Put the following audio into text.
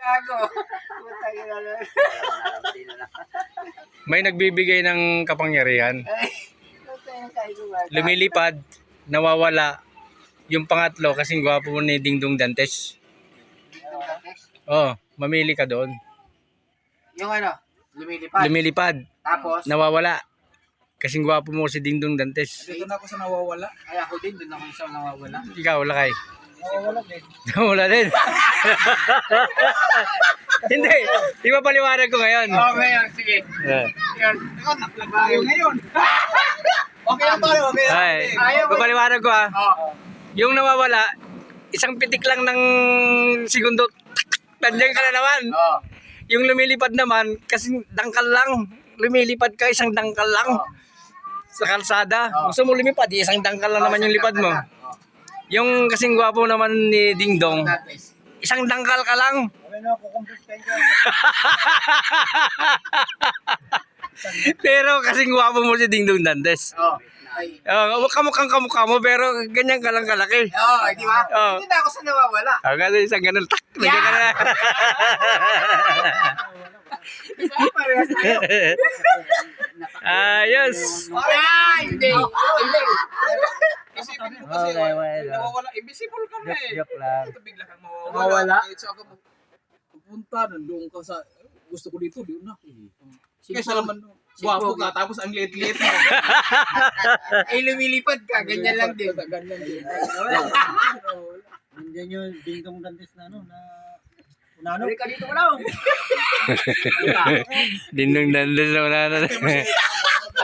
Gago. Putang ina na. May nagbibigay ng kapangyarihan. Putang ina tayo gumagawa. Lumilipad, nawawala. Yung pangatlo, kasing gwapo mo ni Dingdong Dantes. Oh, mamili ka doon. Yung ano, lumilipad. Lumilipad, Tapos, nawawala. Kasing gwapo mo si Dingdong Dantes. Dito na ako sa nawawala. ay ako din, doon ako sa nawawala. Ikaw, lakay. Nawawala din. Nawawala din. Hindi, di ba paliwanag ko ngayon? Oo, ngayon, sige. Yeah. Yan. Ikaw, naplag tayo ngayon. Okay lang tayo, okay lang. Ay, papaliwanag ko ah. Oo. Yung nawawala, isang pitik lang ng segundo, nandiyan ka na naman. Oo. Yung lumilipad naman, kasing dangkal lang. Lumilipad ka, isang dangkal lang. Sa kalsada. Gusto mo lumipad, isang dangkal lang naman yung lipad mo. Yung kasing gwapo naman ni Dingdong, isang dangkal ka lang. Okay na, kukumpis kayo dyan. Pero kasing gwapo mo si Dingdong Dantes. Oo. Ay. Kamukhang kamukha mo, pero ganyan ka lang kalaki. Oo, di ba? Oo. Hindi na ako sa nawawala. Kasi isang ganun, tak, nandiyan ka na. Parehas tayo. Ayos. Ay, hindi. Hindi. Isipin mo kasi, nawawala. Invisible ka na eh. lang. Ito bigla kang Mawawala. mawawala. Kahit saan ka pupunta, nandun ka sa, gusto ko dito, di na. Kaysa naman, guwapo ka, tapos ang liit-liit mo. Ay, lumilipad ka. Ganyan lang din. Ganyan din. Nandiyan yung Dingdong Dantes na ano, na unano. Balik ka dito mo lang. Dingdong Dantes na wala na.